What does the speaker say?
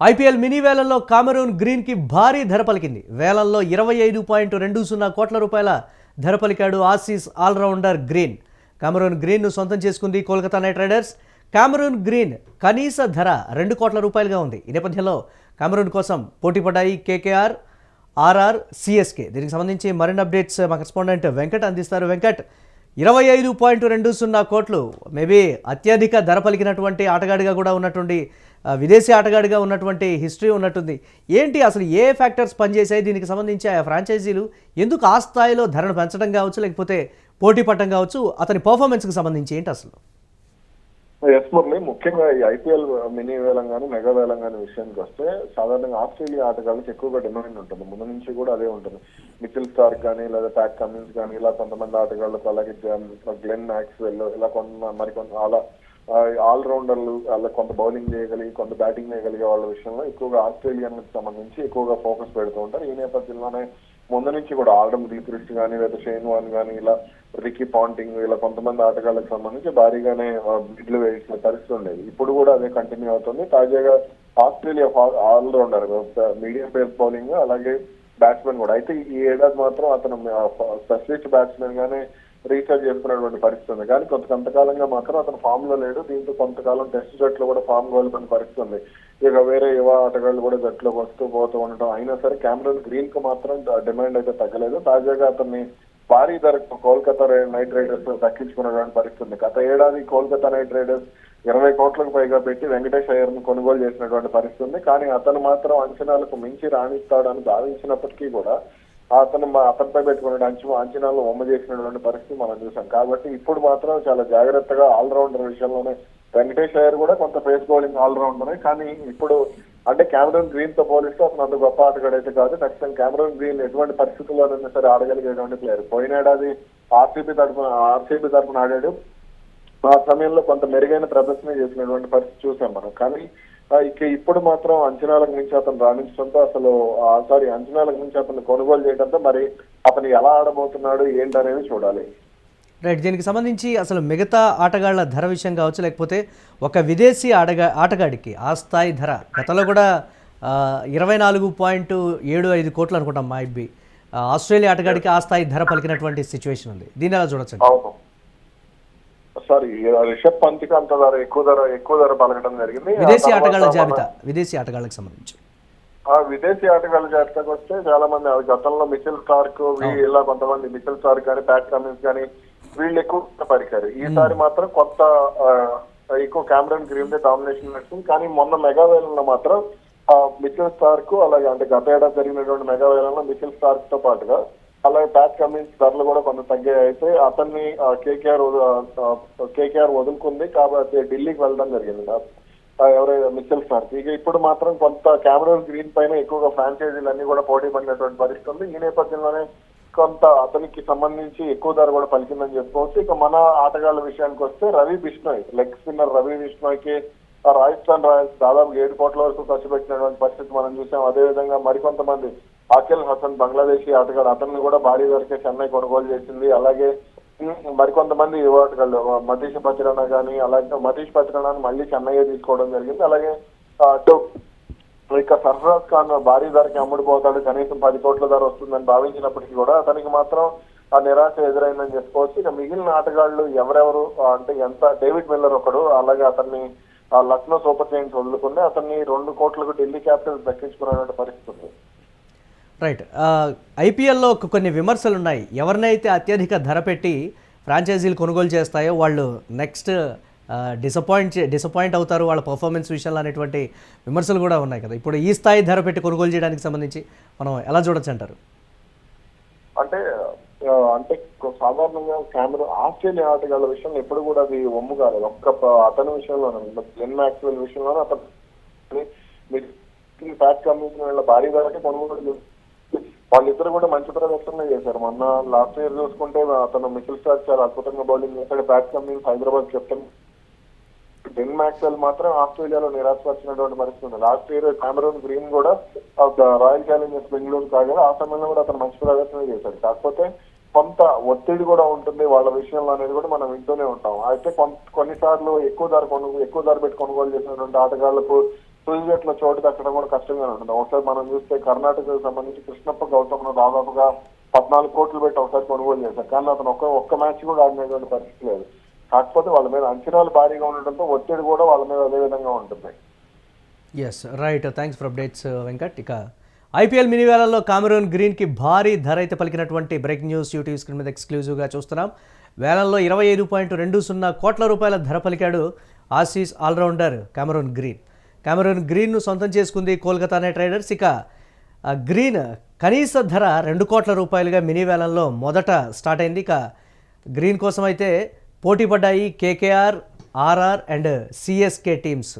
IPL mini వేలంలో Cameron గ్రీన్కి భారీ ధర పలికింది. వేలంలో 25.20 కోట్ల రూపాయల ధర పలికాడు ఆసీస్ ఆల్రౌండర్ గ్రీన్. కామరూన్ గ్రీన్ను సొంతం చేసుకుంది Kolkata Knight riders. Cameron green కనీస ధర 2 కోట్ల రూపాయలుగా ఉంది. ఈ నేపథ్యంలో కామరూన్ కోసం పోటీ పడ్డాయి కేకేఆర్, ఆర్ఆర్, సిఎస్కే. దీనికి సంబంధించి మరిన్ని అప్డేట్స్ మా కరెస్పాండెంట్ వెంకట్ అందిస్తారు. వెంకట్, 25.20 కోట్లు మేబీ అత్యధిక ధర పలికినటువంటి ఆటగాడిగా కూడా ఉన్నటువంటి విదేశీ ఆటగాడిగా ఉన్నటువంటి హిస్టరీ ఉన్నట్టుంది. ఏంటి అసలు ఏ ఫ్యాక్టర్స్ పనిచేశాయి? దీనికి సంబంధించి ఆ ఫ్రాంచైజీలు ఎందుకు ఆ స్థాయిలో ధరను పెంచడం కావచ్చు, లేకపోతే పోటీ పట్టడం కావచ్చు, అతని పర్ఫార్మెన్స్కి సంబంధించి ఏంటి అసలు? ఎస్ మురళి, ముఖ్యంగా ఈ ఐపీఎల్ మినీ వేలం కానీ మెగా వేలం కానీ విషయానికి వస్తే సాధారణంగా ఆస్ట్రేలియా ఆటగాళ్ళకి ఎక్కువగా డిమాండ్ ఉంటుంది. ముందు నుంచి కూడా అదే ఉంటుంది. మిచెల్ స్టార్క్ కానీ లేదా ప్యాట్ కమిన్స్ కానీ ఇలా కొంతమంది ఆటగాళ్ళకు, అలాగే గ్లెన్ మ్యాక్స్వెల్ ఇలా మరికొంత అలా ఆల్రౌండర్లు అలా కొంత బౌలింగ్ చేయగలిగి కొంత బ్యాటింగ్ చేయగలిగే వాళ్ళ విషయంలో ఎక్కువగా ఆస్ట్రేలియన్ సంబంధించి ఎక్కువగా ఫోకస్ పెడుతూ ఉంటారు. ఈ నేపథ్యంలోనే ముందు నుంచి కూడా ఆడమ్ గిల్క్రిస్ట్ కానీ లేదా షేన్ వాన్ కానీ ఇలా రికీ పాంటింగ్ ఇలా కొంతమంది ఆటగాళ్ళకి సంబంధించి భారీగానే బిడ్లు వేసిన పరిస్థితి ఉండేది. ఇప్పుడు కూడా అదే కంటిన్యూ అవుతుంది. తాజాగా Australia all rounder medium pace bowling అలాగే బ్యాట్స్మెన్ కూడా. అయితే ఈ ఏడాది మాత్రం అతను స్పెషలిస్ట్ బ్యాట్స్మెన్ గానే రీఛార్జ్ చేసుకున్నటువంటి పరిస్థితి ఉంది. కానీ కొంతకాలంగా మాత్రం అతను ఫామ్ లో లేడు. దీంతో కొంతకాలం టెస్ట్ జట్లో కూడా ఫామ్ కోల్పోయిన పరిస్థితి ఉంది. ఇక వేరే యువ ఆటగాళ్ళు కూడా జట్లోకి వస్తూ పోతూ ఉండటం అయినా సరే కామరూన్ గ్రీన్ కు మాత్రం డిమాండ్ అయితే తగ్గలేదు. తాజాగా అతన్ని భారీ ధరకు కోల్కతా నైట్ రైడర్స్ దక్కించుకున్నటువంటి పరిస్థితి ఉంది. గత ఏడాది కోల్కతా నైట్ రైడర్స్ 20 కోట్లకు పైగా పెట్టి వెంకటేష్ అయ్యర్ ను కొనుగోలు చేసినటువంటి పరిస్థితి ఉంది. కానీ అతను మాత్రం అంచనాలకు మించి రాణిస్తాడని భావించినప్పటికీ కూడా అతనిపై పెట్టుకునే అంచనాలను ఒమ్మ చేసినటువంటి పరిస్థితి మనం చూసాం. కాబట్టి ఇప్పుడు మాత్రం చాలా జాగ్రత్తగా ఆల్రౌండర్ విషయంలోనే వెంకటేష్ అయ్యర్ కూడా కొంత పేస్ బౌలింగ్ ఆల్రౌండరే. కానీ ఇప్పుడు అంటే కామరూన్ గ్రీన్ తో పోలిస్తే అతను అంత గొప్ప ఆటగాడు అయితే కాదు. ఖచ్చితంగా కామరూన్ గ్రీన్ ఎటువంటి పరిస్థితుల్లోనైనా సరే ఆడగలిగేటువంటి ప్లేయర్. పోయిన ఏడాది ఆర్సీబీ తరఫున ఆడాడు. ఆ సమయంలో కొంత మెరుగైన ప్రదర్శన చేసినటువంటి పరిస్థితి చూసాం మనం. కానీ ఇక ఇప్పుడు మాత్రం అంచనాలకు మించి అతను రాణించడంతో అంచనాలకు మించి అతను కొనుగోలు చేయడంతో మరి అతను ఎలా ఆడబోతున్నాడు ఏంటనేది చూడాలి. రైట్, దీనికి సంబంధించి అసలు మిగతా ఆటగాళ్ల ధర విషయం కావచ్చు, లేకపోతే ఒక విదేశీ ఆటగాడికి ఆ స్థాయి ధర గతంలో కూడా 24.75 కోట్లు అనుకుంటాం మైట్ బి. ఆస్ట్రేలియా ఆటగాడికి ఆ స్థాయి ధర పలికినటువంటి సిచ్యువేషన్ ఉంది. దీన్ని ఎలా చూడొచ్చు? సారీ, రిషబ్ పంత్కి అంత ఎక్కువ ధర పలకడం జరిగింది. విదేశీ ఆటగాళ్ల జాబితా, విదేశీ ఆటగాళ్ళకి సంబంధించి విదేశీ ఆటగాళ్ళ జాబితాకి వస్తే చాలా మంది గతంలో మిచెల్ స్టార్క్ ఇలా కొంతమంది మిచెల్ స్టార్క్ కానీ ప్యాట్ కమిన్స్ కానీ వీళ్ళు ఎక్కువ పరికారు. ఈసారి మాత్రం కొత్త ఎక్కువ కామరూన్ గ్రీన్ దే డామినేషన్ నడుస్తుంది. కానీ మొన్న మెగా వేలంలో మాత్రం మిచెల్ స్టార్క్ అలాగే అంటే గత ఏడాది జరిగినటువంటి మెగా వేలంలో మిచెల్ స్టార్క్ తో పాటుగా అలాగే ప్యాట్ కమిన్స్ ధరలు కూడా కొంత తగ్గాయి. అయితే అతన్ని కేకేఆర్ వదులుకుంది కాబట్టి ఢిల్లీకి వెళ్ళడం జరిగింది ఎవరైనా మిచెల్ స్టార్క్. ఇక ఇప్పుడు మాత్రం కొంత కామరూన్ గ్రీన్ పైన ఎక్కువగా ఫ్రాంచైజీలు అన్ని కూడా పోటీ పడినటువంటి పరిస్థితి ఉంది. ఈ నేపథ్యంలోనే కొంత అతనికి సంబంధించి ఎక్కువ ధర కూడా పలికిందని చెప్పుకోవచ్చు. ఇక మన ఆటగాళ్ల విషయానికి వస్తే రవి బిష్ణోయ్, లెగ్ స్పిన్నర్ రవి బిష్ణోయ్కి రాజస్థాన్ రాయల్స్ దాదాపు 7 కోట్ల వరకు ఖర్చు పెట్టినటువంటి పరిస్థితి మనం చూసాం. అదేవిధంగా మరికొంతమంది అఖిల్ హసన్ బంగ్లాదేశీ ఆటగాడు, అతన్ని కూడా భారీ ధరకే చెన్నై కొనుగోలు చేసింది. అలాగే మరికొంతమంది యువ ఆటగాళ్ళు మతీష్ పత్రానా కానీ అలాగే మతీష్ పత్రానాని మళ్ళీ చెన్నై తీసుకోవడం జరిగింది. అలాగే ఇక సర్ఫరాజ్ ఖాన్ భారీ ధరకి అమ్ముడుపోతాడు, కనీసం 10 కోట్ల ధర వస్తుందని భావించినప్పటికీ కూడా అతనికి మాత్రం ఆ నిరాశ ఎదురైందని చెప్పుకోవచ్చు. ఇక మిగిలిన ఆటగాళ్లు ఎవరెవరు అంటే డేవిడ్ మిల్లర్ ఒకడు, అలాగే అతన్ని లక్నో సూపర్ జైంట్స్ వదులుకుంటే అతన్ని 2 కోట్లకు ఢిల్లీ క్యాపిటల్స్ దక్కించుకునేటువంటి పరిస్థితి ఉంది. రైట్, ఐపీఎల్లో కొన్ని విమర్శలు ఉన్నాయి. ఎవరినైతే అత్యధిక ధర పెట్టి ఫ్రాంచైజీలు కొనుగోలు చేస్తాయో వాళ్ళు నెక్స్ట్ డిసప్పాయింట్ అవుతారు వాళ్ళ పర్ఫార్మెన్స్ విషయంలో అనేటువంటి విమర్శలు కూడా ఉన్నాయి కదా. ఇప్పుడు ఈ స్థాయి ధర పెట్టి కొనుగోలు చేయడానికి సంబంధించి మనం ఎలా చూడొచ్చు అంటారు? అంటే సాధారణంగా ఆస్ట్రేలియా ఆటగాళ్ల విషయంలో ఎప్పుడు కూడా అది ఒమ్ము కాదు. అతని విషయంలోనే గ్లెన్ మ్యాక్స్వెల్ విషయంలోనే అతను ప్యాట్ కమిన్స్ భారీ ధరకి కొనుగోలు వాళ్ళిద్దరు కూడా మంచి ప్రదర్శన చేశారు. మొన్న లాస్ట్ ఇయర్ చూసుకుంటే అతను మిచెల్ స్టార్క్ చాలా అద్భుతంగా బౌలింగ్ చేశాడు. Pat Cummins Hyderabad captain. Glenn Maxwell మాత్రం ఆస్ట్రేలియాలో నిరాశపరిచినటువంటి పరిస్థితి ఉంది. లాస్ట్ ఇయర్ కామరూన్ గ్రీన్ కూడా రాయల్ ఛాలెంజర్స్ బెంగళూరు కాగా ఆ సమయంలో కూడా అతను మంచి ప్రదర్శన చేశాడు. కాకపోతే కొంత ఒత్తిడి కూడా ఉంటుంది వాళ్ళ విషయంలో అనేది కూడా మనం వింటూనే ఉంటాం. అయితే కొన్నిసార్లు ఎక్కువ ధర పెట్టి కొనుగోలు చేసినటువంటి ఆటగాళ్లకు తుది చోటు దక్కడం కూడా కష్టంగానే ఉంటుంది. ఒకసారి మనం చూస్తే కర్ణాటకకు సంబంధించి కృష్ణప్ప గౌతమ్ను దాదాపుగా 14 కోట్లు పెట్టి ఒకసారి కొనుగోలు చేశారు. కానీ అతను ఒక్క మ్యాచ్ కూడా ఆడినటువంటి పరిస్థితి లేదు. కాకపోతే వాళ్ళ మీద అంచనాలు భారీగా ఉండడంతో ఒత్తిడి కూడా వాళ్ళ మీద అదే విధంగా ఉంటుంది. Yes right, thanks for updates Venkat. ఇక ఐపీఎల్ మినీ వేళల్లో కామరూన్ గ్రీన్కి భారీ ధర అయితే పలికినటువంటి బ్రేకింగ్ న్యూస్ యూటీవీ స్క్రీన్ మీద ఎక్స్క్లూజివ్గా చూస్తున్నాం. వేలంలో 25.20 కోట్ల రూపాయల ధర పలికాడు Aussies allrounder Cameron Green. Cameron గ్రీన్ను సొంతం చేసుకుంది కోల్కతా నైట్ రైడర్స్. ఇక గ్రీన్ కనీస ధర 2 కోట్ల రూపాయలుగా మినీ వేలంలో మొదట స్టార్ట్ అయింది. ఇక గ్రీన్ కోసం అయితే పోటీ పడ్డాయి KKR, RR and CSK teams.